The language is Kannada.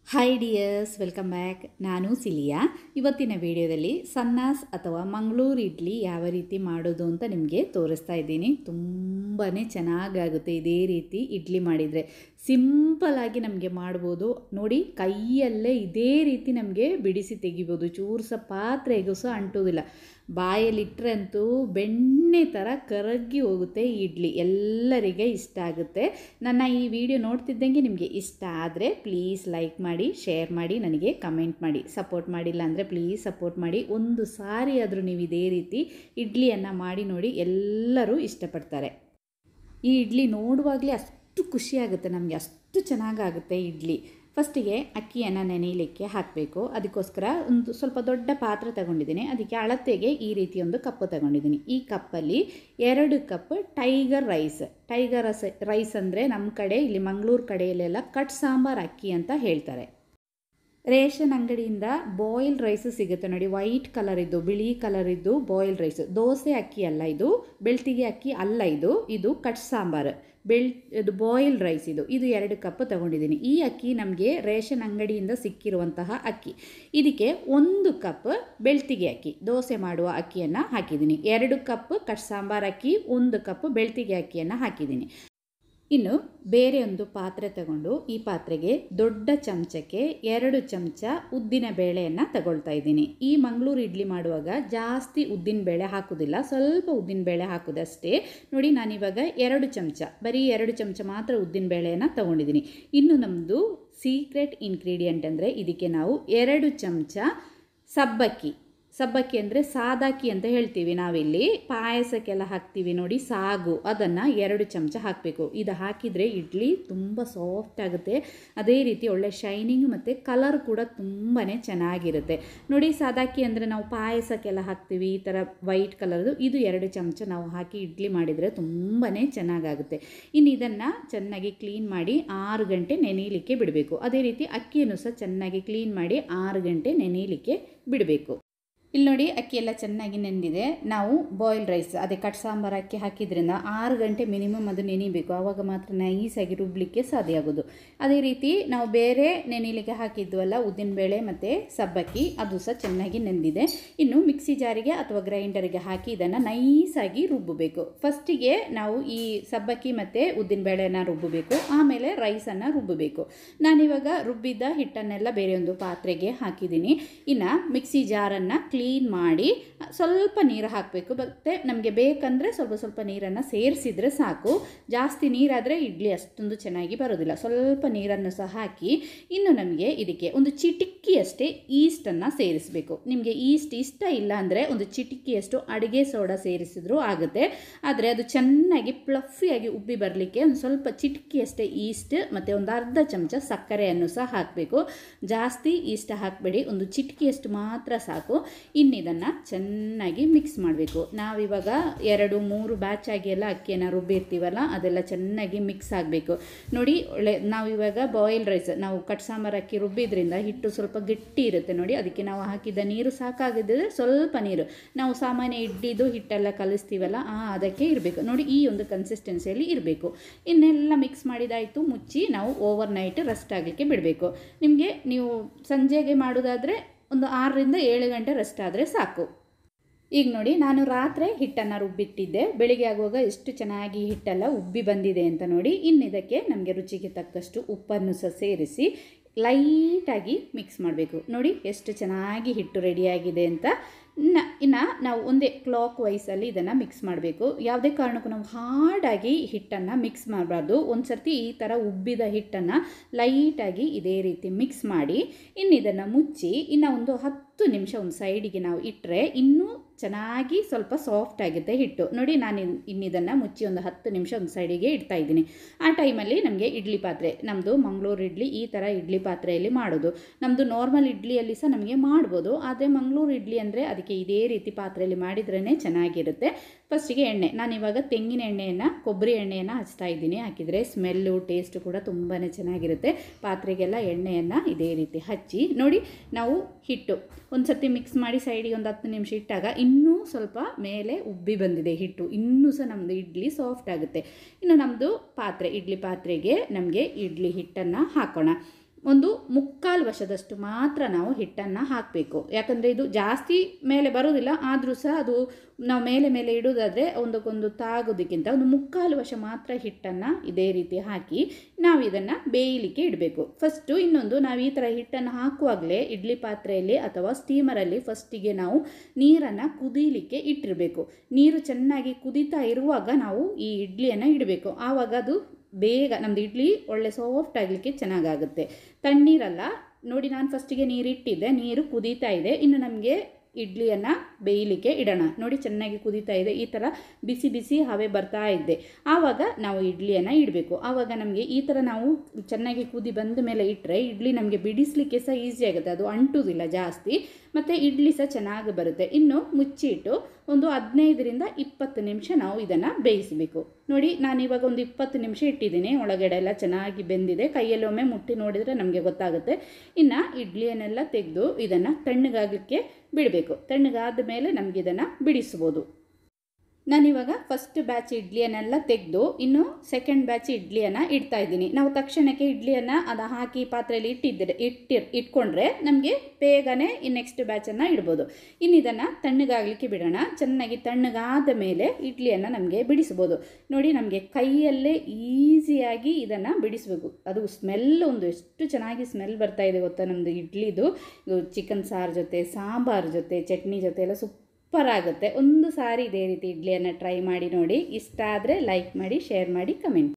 Hi dears, welcome back. ನಾನು ಸಿಲಿಯಾ. ಇವತ್ತಿನ ವಿಡಿಯೋದಲ್ಲಿ ಸನ್ನಾಸ್ ಅಥವಾ ಮಂಗಳೂರು ಇಡ್ಲಿ ಯಾವ ರೀತಿ ಮಾಡೋದು ಅಂತ ನಿಮಗೆ ತೋರಿಸ್ತಾ ಇದ್ದೀನಿ. ತುಂಬಾ ಚೆನ್ನಾಗಾಗುತ್ತೆ ಇದೇ ರೀತಿ ಇಡ್ಲಿ ಮಾಡಿದರೆ. ಸಿಂಪಲ್ಲಾಗಿ ನಮಗೆ ಮಾಡ್ಬೋದು ನೋಡಿ. ಕೈಯಲ್ಲೇ ಇದೇ ರೀತಿ ನಮಗೆ ಬಿಡಿಸಿ ತೆಗಿಬೋದು. ಚೂರು ಸಹ ಪಾತ್ರೆಗೂ ಸಹ ಅಂಟೋದಿಲ್ಲ. ಬಾಯಲ್ಲಿಟ್ಟರೆ ಅಂತೂ ಬೆಣ್ಣೆ ಥರ ಕರಗಿ ಹೋಗುತ್ತೆ ಈ ಇಡ್ಲಿ. ಎಲ್ಲರಿಗೆ ಇಷ್ಟ ಆಗುತ್ತೆ. ನನ್ನ ಈ ವಿಡಿಯೋ ನೋಡ್ತಿದ್ದಂಗೆ ನಿಮಗೆ ಇಷ್ಟ ಆದರೆ ಪ್ಲೀಸ್ ಲೈಕ್ ಮಾಡಿ, ಶೇರ್ ಮಾಡಿ, ನನಗೆ ಕಮೆಂಟ್ ಮಾಡಿ. ಸಪೋರ್ಟ್ ಮಾಡಿಲ್ಲ ಅಂದರೆ ಪ್ಲೀಸ್ ಸಪೋರ್ಟ್ ಮಾಡಿ. ಒಂದು ಸಾರಿ ಆದರೂ ನೀವು ಇದೇ ರೀತಿ ಇಡ್ಲಿಯನ್ನು ಮಾಡಿ ನೋಡಿ, ಎಲ್ಲರೂ ಇಷ್ಟಪಡ್ತಾರೆ. ಈ ಇಡ್ಲಿ ನೋಡುವಾಗಲೇ ಅಷ್ಟು ಖುಷಿಯಾಗುತ್ತೆ ನಮಗೆ, ಅಷ್ಟು ಚೆನ್ನಾಗಾಗುತ್ತೆ ಇಡ್ಲಿ. ಫಸ್ಟಿಗೆ ಅಕ್ಕಿಯನ್ನು ನೆನೆಯಲಿಕ್ಕೆ ಹಾಕಬೇಕು. ಅದಕ್ಕೋಸ್ಕರ ಒಂದು ಸ್ವಲ್ಪ ದೊಡ್ಡ ಪಾತ್ರೆ ತಗೊಂಡಿದ್ದೀನಿ. ಅದಕ್ಕೆ ಅಳತೆಗೆ ಈ ರೀತಿ ಒಂದು ಕಪ್ಪು ತಗೊಂಡಿದ್ದೀನಿ. ಈ ಕಪ್ಪಲ್ಲಿ 2 ಕಪ್ ಟೈಗರ್ ರೈಸ್ ಅಂದರೆ ನಮ್ಮ ಕಡೆ ಇಲ್ಲಿ ಮಂಗಳೂರು ಕಡೆಯಲ್ಲೆಲ್ಲ ಕಟ್ ಸಾಂಬಾರ್ ಅಕ್ಕಿ ಅಂತ ಹೇಳ್ತಾರೆ. ರೇಷನ್ ಅಂಗಡಿಯಿಂದ ಬಾಯ್ಲ್ಡ್ ರೈಸ್ ಸಿಗುತ್ತೆ ನೋಡಿ, ವೈಟ್ ಕಲರ್ ಇದ್ದು, ಬಿಳಿ ಕಲರ್ ಇದ್ದು ಬಾಯ್ಲ್ಡ್ ರೈಸ್. ದೋಸೆ ಅಕ್ಕಿ ಅಲ್ಲ ಇದು, ಬೆಳ್ತಿಗೆ ಅಕ್ಕಿ ಅಲ್ಲ ಇದು ಕಟ್ ಸಾಂಬಾರು. ಇದು ಬಾಯ್ಲ್ಡ್ ರೈಸ್. ಇದು 2 ಕಪ್ ತಗೊಂಡಿದ್ದೀನಿ. ಈ ಅಕ್ಕಿ ನಮಗೆ ರೇಷನ್ ಅಂಗಡಿಯಿಂದ ಸಿಕ್ಕಿರುವಂತಹ ಅಕ್ಕಿ. ಇದಕ್ಕೆ 1 ಕಪ್ ಬೆಳ್ತಿಗೆ ಅಕ್ಕಿ, ದೋಸೆ ಮಾಡುವ ಅಕ್ಕಿಯನ್ನು ಹಾಕಿದ್ದೀನಿ. 2 ಕಪ್ ಕಟ್ ಸಾಂಬಾರ್ ಅಕ್ಕಿ, 1 ಕಪ್ ಬೆಳ್ತಿಗೆ ಅಕ್ಕಿಯನ್ನು ಹಾಕಿದ್ದೀನಿ. ಇನ್ನು ಬೇರೆ ಒಂದು ಪಾತ್ರೆ ತಗೊಂಡು ಈ ಪಾತ್ರೆಗೆ ದೊಡ್ಡ ಚಮಚಕ್ಕೆ 2 ಚಮಚ ಉದ್ದಿನ ಬೇಳೆಯನ್ನು ತಗೊಳ್ತಾ ಇದ್ದೀನಿ. ಈ ಮಂಗಳೂರು ಇಡ್ಲಿ ಮಾಡುವಾಗ ಜಾಸ್ತಿ ಉದ್ದಿನ ಬೇಳೆ ಹಾಕೋದಿಲ್ಲ, ಸ್ವಲ್ಪ ಉದ್ದಿನ ಬೇಳೆ ಹಾಕೋದಷ್ಟೇ. ನೋಡಿ, ನಾನಿವಾಗ 2 ಚಮಚ, ಬರೀ 2 ಚಮಚ ಮಾತ್ರ ಉದ್ದಿನ ಬೇಳೆಯನ್ನು ತಗೊಂಡಿದ್ದೀನಿ. ಇನ್ನು ನಮ್ಮದು ಸೀಕ್ರೆಟ್ ಇಂಗ್ರೀಡಿಯೆಂಟ್ ಅಂದರೆ ಇದಕ್ಕೆ ನಾವು 2 ಚಮಚ ಸಬ್ಬಕ್ಕಿ ಅಂದರೆ ಸಾದಾಕಿ ಅಂತ ಹೇಳ್ತೀವಿ ನಾವಿಲ್ಲಿ. ಪಾಯಸಕ್ಕೆಲ್ಲ ಹಾಕ್ತೀವಿ ನೋಡಿ, ಸಾಗು, ಅದನ್ನು 2 ಚಮಚ ಹಾಕಬೇಕು. ಇದು ಹಾಕಿದರೆ ಇಡ್ಲಿ ತುಂಬ ಸಾಫ್ಟ್ ಆಗುತ್ತೆ. ಅದೇ ರೀತಿ ಒಳ್ಳೆ ಶೈನಿಂಗ್ ಮತ್ತು ಕಲರ್ ಕೂಡ ತುಂಬಾ ಚೆನ್ನಾಗಿರುತ್ತೆ ನೋಡಿ. ಸಾದಾಕಿ ಅಂದರೆ ನಾವು ಪಾಯಸಕ್ಕೆಲ್ಲ ಹಾಕ್ತೀವಿ, ಈ ಥರ ವೈಟ್ ಕಲರ್ದು. ಇದು 2 ಚಮಚ ನಾವು ಹಾಕಿ ಇಡ್ಲಿ ಮಾಡಿದರೆ ತುಂಬಾ ಚೆನ್ನಾಗಾಗುತ್ತೆ. ಇನ್ನು ಇದನ್ನು ಚೆನ್ನಾಗಿ ಕ್ಲೀನ್ ಮಾಡಿ 6 ಗಂಟೆ ನೆನೆಯಲಿಕ್ಕೆ ಬಿಡಬೇಕು. ಅದೇ ರೀತಿ ಅಕ್ಕಿಯನ್ನು ಸಹ ಚೆನ್ನಾಗಿ ಕ್ಲೀನ್ ಮಾಡಿ 6 ಗಂಟೆ ನೆನೆಯಲಿಕ್ಕೆ ಬಿಡಬೇಕು. ಇಲ್ಲಿ ನೋಡಿ, ಅಕ್ಕಿ ಎಲ್ಲ ಚೆನ್ನಾಗಿ ನೆಂದಿದೆ. ನಾವು ಬಾಯ್ಲ್ಡ್ ರೈಸ್, ಅದೇ ಕಟ್ ಸಾಂಬಾರು ಅಕ್ಕಿ ಹಾಕಿದ್ರಿಂದ 6 ಗಂಟೆ ಮಿನಿಮಮ್ ಅದು ನೆನೆಯಬೇಕು. ಆವಾಗ ಮಾತ್ರ ನೈಸಾಗಿ ರುಬ್ಬಲಿಕ್ಕೆ ಸಾಧ್ಯ ಆಗೋದು. ಅದೇ ರೀತಿ ನಾವು ಬೇರೆ ನೆನೆಯಲಿಕ್ಕೆ ಹಾಕಿದ್ವಲ್ಲ ಉದ್ದಿನಬೇಳೆ ಮತ್ತು ಸಬ್ಬಕ್ಕಿ, ಅದು ಸಹ ಚೆನ್ನಾಗಿ ನೆಂದಿದೆ. ಇನ್ನು ಮಿಕ್ಸಿ ಜಾರಿಗೆ ಅಥವಾ ಗ್ರೈಂಡರಿಗೆ ಹಾಕಿ ಇದನ್ನು ನೈಸಾಗಿ ರುಬ್ಬಬೇಕು. ಫಸ್ಟಿಗೆ ನಾವು ಈ ಸಬ್ಬಕ್ಕಿ ಮತ್ತು ಉದ್ದಿನಬೇಳೆನ ರುಬ್ಬಬೇಕು, ಆಮೇಲೆ ರೈಸನ್ನು ರುಬ್ಬಬೇಕು. ನಾನಿವಾಗ ರುಬ್ಬಿದ್ದ ಹಿಟ್ಟನ್ನೆಲ್ಲ ಬೇರೆ ಒಂದು ಪಾತ್ರೆಗೆ ಹಾಕಿದ್ದೀನಿ. ಇನ್ನು ಮಿಕ್ಸಿ ಜಾರನ್ನು ಕ್ಲೀನ್ ಮಾಡಿ ಸ್ವಲ್ಪ ನೀರು ಹಾಕಬೇಕು. ಮತ್ತು ನಮಗೆ ಬೇಕಂದರೆ ಸ್ವಲ್ಪ ನೀರನ್ನು ಸೇರಿಸಿದರೆ ಸಾಕು. ಜಾಸ್ತಿ ನೀರಾದರೆ ಇಡ್ಲಿ ಅಷ್ಟೊಂದು ಚೆನ್ನಾಗಿ ಬರೋದಿಲ್ಲ. ಸ್ವಲ್ಪ ನೀರನ್ನು ಸಹ ಹಾಕಿ, ಇನ್ನು ನಮಗೆ ಇದಕ್ಕೆ ಒಂದು ಚಿಟಿಕ್ಕಿಯಷ್ಟೇ ಈಸ್ಟನ್ನು ಸೇರಿಸಬೇಕು. ನಿಮಗೆ ಈಸ್ಟ್ ಇಷ್ಟ ಇಲ್ಲ ಅಂದರೆ ಒಂದು ಚಿಟಿಕ್ಕಿಯಷ್ಟು ಅಡುಗೆ ಸೋಡಾ ಸೇರಿಸಿದ್ರೂ ಆಗುತ್ತೆ. ಆದರೆ ಅದು ಚೆನ್ನಾಗಿ ಪ್ಲಫಿಯಾಗಿ ಉಬ್ಬಿ ಬರಲಿಕ್ಕೆ ಒಂದು ಸ್ವಲ್ಪ ಚಿಟಿಕ್ಕಿಯಷ್ಟೇ ಈಸ್ಟ್ ಮತ್ತು ಒಂದು ಅರ್ಧ ಚಮಚ ಸಕ್ಕರೆಯನ್ನು ಸಹ ಹಾಕಬೇಕು. ಜಾಸ್ತಿ ಈಸ್ಟ್ ಹಾಕಬೇಡಿ, ಒಂದು ಚಿಟಿಕ್ಕಿಯಷ್ಟು ಮಾತ್ರ ಸಾಕು. ಇನ್ನಿದನ್ನು ಚೆನ್ನಾಗಿ ಮಿಕ್ಸ್ ಮಾಡಬೇಕು. ನಾವಿವಾಗ 2-3 ಬ್ಯಾಚ್ ಆಗಿ ಎಲ್ಲ ಅಕ್ಕಿಯನ್ನು ರುಬ್ಬಿರ್ತೀವಲ್ಲ, ಅದೆಲ್ಲ ಚೆನ್ನಾಗಿ ಮಿಕ್ಸ್ ಆಗಬೇಕು ನೋಡಿ. ನಾವಿವಾಗ ಬಾಯ್ಲ್ಡ್ ರೈಸ್, ನಾವು ಕಟ್ ಸಾಂಬಾರು ಅಕ್ಕಿ ರುಬ್ಬಿದ್ರಿಂದ ಹಿಟ್ಟು ಸ್ವಲ್ಪ ಗಟ್ಟಿ ಇರುತ್ತೆ ನೋಡಿ. ಅದಕ್ಕೆ ನಾವು ಹಾಕಿದ ನೀರು ಸಾಕಾಗಿದ್ದರೆ ಸ್ವಲ್ಪ ನೀರು, ನಾವು ಸಾಮಾನ್ಯ ಇಡ್ಲಿದು ಹಿಟ್ಟೆಲ್ಲ ಕಲಿಸ್ತೀವಲ್ಲ ಅದಕ್ಕೆ ಇರಬೇಕು ನೋಡಿ. ಈ ಒಂದು ಕನ್ಸಿಸ್ಟೆನ್ಸಿಯಲ್ಲಿ ಇರಬೇಕು. ಇನ್ನೆಲ್ಲ ಮಿಕ್ಸ್ ಮಾಡಿದಾಯಿತು. ಮುಚ್ಚಿ ನಾವು ಓವರ್ ನೈಟ್ ರೆಸ್ಟ್ ಆಗಲಿಕ್ಕೆ ಬಿಡಬೇಕು. ನೀವು ಸಂಜೆಗೆ ಮಾಡೋದಾದರೆ ಒಂದು 6-7 ಗಂಟೆ ರೆಸ್ಟ್ ಆದರೆ ಸಾಕು. ಈಗ ನೋಡಿ, ನಾನು ರಾತ್ರಿ ಹಿಟ್ಟನ್ನು ರುಬ್ಬಿಟ್ಟಿದ್ದೆ. ಬೆಳಿಗ್ಗೆ ಆಗುವಾಗ ಎಷ್ಟು ಚೆನ್ನಾಗಿ ಹಿಟ್ಟೆಲ್ಲ ಉಬ್ಬಿ ಬಂದಿದೆ ಅಂತ ನೋಡಿ. ಇನ್ನಿದಕ್ಕೆ ನಮಗೆ ರುಚಿಗೆ ತಕ್ಕಷ್ಟು ಉಪ್ಪನ್ನು ಸಹ ಸೇರಿಸಿ ಲೈಟಾಗಿ ಮಿಕ್ಸ್ ಮಾಡಬೇಕು. ನೋಡಿ ಎಷ್ಟು ಚೆನ್ನಾಗಿ ಹಿಟ್ಟು ರೆಡಿಯಾಗಿದೆ ಅಂತ. ಇನ್ನು ನಾವು ಒಂದೇ ಕ್ಲಾಕ್ ವೈಸಲ್ಲಿ ಇದನ್ನು ಮಿಕ್ಸ್ ಮಾಡಬೇಕು. ಯಾವುದೇ ಕಾರಣಕ್ಕೂ ನಾವು ಹಾರ್ಡಾಗಿ ಹಿಟ್ಟನ್ನು ಮಿಕ್ಸ್ ಮಾಡಬಾರ್ದು. ಒಂದು ಸರ್ತಿ ಈ ಥರ ಉಬ್ಬಿದ ಹಿಟ್ಟನ್ನು ಲೈಟಾಗಿ ಇದೇ ರೀತಿ ಮಿಕ್ಸ್ ಮಾಡಿ, ಇನ್ನು ಇದನ್ನು ಮುಚ್ಚಿ ಇನ್ನು ಒಂದು 10 ನಿಮಿಷ ಒಂದು ಸೈಡಿಗೆ ನಾವು ಇಟ್ಟರೆ ಇನ್ನೂ ಚೆನ್ನಾಗಿ ಸ್ವಲ್ಪ ಸಾಫ್ಟ್ ಆಗುತ್ತೆ ಹಿಟ್ಟು ನೋಡಿ. ನಾನು ಇನ್ನಿದನ್ನು ಮುಚ್ಚಿ ಒಂದು 10 ನಿಮಿಷ ಒಂದು ಸೈಡಿಗೆ ಇಡ್ತಾ ಇದ್ದೀನಿ. ಆ ಟೈಮಲ್ಲಿ ನಮಗೆ ಇಡ್ಲಿ ಪಾತ್ರೆ, ನಮ್ಮದು ಮಂಗಳೂರು ಇಡ್ಲಿ ಈ ಥರ ಇಡ್ಲಿ ಪಾತ್ರೆಯಲ್ಲಿ ಮಾಡೋದು. ನಮ್ಮದು ನಾರ್ಮಲ್ ಇಡ್ಲಿಯಲ್ಲಿ ಸಹ ನಮಗೆ ಮಾಡ್ಬೋದು, ಆದರೆ ಮಂಗಳೂರು ಇಡ್ಲಿ ಅಂದರೆ ಅದಕ್ಕೆ ಇದೇ ರೀತಿ ಪಾತ್ರೆಯಲ್ಲಿ ಮಾಡಿದ್ರೇ ಚೆನ್ನಾಗಿರುತ್ತೆ. ಫಸ್ಟಿಗೆ ಎಣ್ಣೆ, ನಾನಿವಾಗ ತೆಂಗಿನ ಎಣ್ಣೆಯನ್ನು, ಕೊಬ್ಬರಿ ಎಣ್ಣೆಯನ್ನು ಹಚ್ತಾ ಇದ್ದೀನಿ. ಹಾಕಿದರೆ ಸ್ಮೆಲ್ಲು ಟೇಸ್ಟು ಕೂಡ ತುಂಬಾ ಚೆನ್ನಾಗಿರುತ್ತೆ. ಪಾತ್ರೆಗೆಲ್ಲ ಎಣ್ಣೆಯನ್ನು ಇದೇ ರೀತಿ ಹಚ್ಚಿ ನೋಡಿ. ನಾವು ಹಿಟ್ಟು ಒಂದು ಸರ್ತಿ ಮಿಕ್ಸ್ ಮಾಡಿ ಸೈಡಿಗೆ ಒಂದು 10 ನಿಮಿಷ ಇಟ್ಟಾಗ ಇನ್ನೂ ಸ್ವಲ್ಪ ಮೇಲೆ ಉಬ್ಬಿ ಬಂದಿದೆ ಹಿಟ್ಟು. ಇನ್ನೂ ಸಹ ನಮ್ಮದು ಇಡ್ಲಿ ಸಾಫ್ಟ್ ಆಗುತ್ತೆ. ಇನ್ನು ನಮ್ಮದು ಪಾತ್ರೆ, ಇಡ್ಲಿ ಪಾತ್ರೆಗೆ ನಮಗೆ ಇಡ್ಲಿ ಹಿಟ್ಟನ್ನು ಹಾಕೋಣ. ಒಂದು ಮುಕ್ಕಾಲು ವಶದಷ್ಟು ಮಾತ್ರ ನಾವು ಹಿಟ್ಟನ್ನು ಹಾಕಬೇಕು. ಯಾಕಂದರೆ ಇದು ಜಾಸ್ತಿ ಮೇಲೆ ಬರೋದಿಲ್ಲ, ಆದರೂ ಸಹ ಅದು ನಾವು ಮೇಲೆ ಮೇಲೆ ಇಡೋದಾದರೆ ಒಂದಕ್ಕೊಂದು ತಾಗೋದಕ್ಕಿಂತ ಒಂದು ಮುಕ್ಕಾಲು ವಶ ಮಾತ್ರ ಹಿಟ್ಟನ್ನು ಇದೇ ರೀತಿ ಹಾಕಿ ನಾವು ಇದನ್ನು ಬೇಯಲಿಕ್ಕೆ ಇಡಬೇಕು. ಫಸ್ಟು ಇನ್ನೊಂದು, ನಾವು ಈ ಥರ ಹಿಟ್ಟನ್ನು ಹಾಕುವಾಗಲೇ ಇಡ್ಲಿ ಪಾತ್ರೆಯಲ್ಲಿ ಅಥವಾ ಸ್ಟೀಮರಲ್ಲಿ ಫಸ್ಟಿಗೆ ನಾವು ನೀರನ್ನು ಕುದೀಲಿಕ್ಕೆ ಇಟ್ಟಿರಬೇಕು. ನೀರು ಚೆನ್ನಾಗಿ ಕುದೀತಾ ಇರುವಾಗ ನಾವು ಈ ಇಡ್ಲಿಯನ್ನು ಇಡಬೇಕು. ಆವಾಗ ಅದು ಬೇಗ ನಮ್ಮದು ಇಡ್ಲಿ ಒಳ್ಳೆ ಸಾಫ್ಟ್ ಆಗಲಿಕ್ಕೆ ಚೆನ್ನಾಗಾಗುತ್ತೆ. ತಣ್ಣೀರಲ್ಲ ನೋಡಿ, ನಾನು ಫಸ್ಟಿಗೆ ನೀರಿಟ್ಟಿದ್ದೆ, ನೀರು ಕುದೀತಾ ಇದೆ. ಇನ್ನು ನಮಗೆ ಇಡ್ಲಿಯನ್ನು ಬೇಯಲಿಕ್ಕೆ ಇಡೋಣ. ನೋಡಿ ಚೆನ್ನಾಗಿ ಕುದೀತಾ ಇದೆ, ಈ ಥರ ಬಿಸಿ ಬಿಸಿ ಹವೆ ಬರ್ತಾ ಇದೆ. ಆವಾಗ ನಾವು ಇಡ್ಲಿಯನ್ನು ಇಡಬೇಕು. ಆವಾಗ ನಮಗೆ ಈ ಥರ ನಾವು ಚೆನ್ನಾಗಿ ಕುದಿ ಬಂದ ಮೇಲೆ ಇಟ್ಟರೆ ಇಡ್ಲಿ ನಮಗೆ ಬಿಡಿಸಲಿಕ್ಕೆ ಸಹ ಈಸಿ ಆಗುತ್ತೆ, ಅದು ಅಂಟುವುದಿಲ್ಲ ಜಾಸ್ತಿ, ಮತ್ತು ಇಡ್ಲಿ ಸಹ ಚೆನ್ನಾಗಿ ಬರುತ್ತೆ. ಇನ್ನು ಮುಚ್ಚಿಟ್ಟು ಒಂದು 15ರಿಂದ 20 ನಿಮಿಷ ನಾವು ಇದನ್ನು ಬೇಯಿಸಬೇಕು. ನೋಡಿ ನಾನಿವಾಗ ಒಂದು 20 ನಿಮಿಷ ಇಟ್ಟಿದ್ದೀನಿ, ಒಳಗಡೆ ಎಲ್ಲ ಚೆನ್ನಾಗಿ ಬೆಂದಿದೆ. ಕೈಯಲ್ಲೊಮ್ಮೆ ಮುಟ್ಟಿ ನೋಡಿದರೆ ನಮಗೆ ಗೊತ್ತಾಗುತ್ತೆ. ಇನ್ನು ಇಡ್ಲಿಯನ್ನೆಲ್ಲ ತೆಗೆದು ಇದನ್ನು ತಣ್ಣಗಾಗಲಿಕ್ಕೆ ಬಿಡಬೇಕು. ತಣ್ಣಗಾದ ಮೇಲೆ ನಮಗೆ ಇದನ್ನು ಬಿಡಿಸ್ಬೋದು. ನಾನಿವಾಗ ಫಸ್ಟ್ ಬ್ಯಾಚ್ ಇಡ್ಲಿಯನ್ನೆಲ್ಲ ತೆಗೆದು ಇನ್ನು ಸೆಕೆಂಡ್ ಬ್ಯಾಚ್ ಇಡ್ಲಿಯನ್ನು ಇಡ್ತಾ ಇದ್ದೀನಿ. ನಾವು ತಕ್ಷಣಕ್ಕೆ ಇಡ್ಲಿಯನ್ನು ಅದು ಹಾಕಿ ಪಾತ್ರೆಯಲ್ಲಿ ಇಟ್ಕೊಂಡ್ರೆ ನಮಗೆ ಬೇಗನೆ ಈ ನೆಕ್ಸ್ಟ್ ಬ್ಯಾಚನ್ನು ಇಡ್ಬೋದು. ಇನ್ನು ಇದನ್ನು ತಣ್ಣಗಾಗಲಿಕ್ಕೆ ಬಿಡೋಣ. ಚೆನ್ನಾಗಿ ತಣ್ಣಗಾದ ಮೇಲೆ ಇಡ್ಲಿಯನ್ನು ನಮಗೆ ಬಿಡಿಸ್ಬೋದು. ನೋಡಿ ನಮಗೆ ಕೈಯಲ್ಲೇ ಈಸಿಯಾಗಿ ಇದನ್ನು ಬಿಡಿಸಬೇಕು. ಅದು ಸ್ಮೆಲ್ ಒಂದು ಎಷ್ಟು ಚೆನ್ನಾಗಿ ಸ್ಮೆಲ್ ಬರ್ತಾ ಇದೆ ಗೊತ್ತಾ ನಮ್ಮದು ಇಡ್ಲಿದು. ಚಿಕನ್ ಸಾರು ಜೊತೆ, ಸಾಂಬಾರು ಜೊತೆ, ಚಟ್ನಿ ಜೊತೆ ಎಲ್ಲ ಸೂಪರ್ ಆಗುತ್ತೆ. ಒಂದು ಸಾರಿ ಇದೇ ರೀತಿ ಇಡ್ಲಿಯನ್ನು ಟ್ರೈ ಮಾಡಿ ನೋಡಿ. ಇಷ್ಟ ಆದರೆ ಲೈಕ್ ಮಾಡಿ, ಶೇರ್ ಮಾಡಿ, ಕಮೆಂಟ್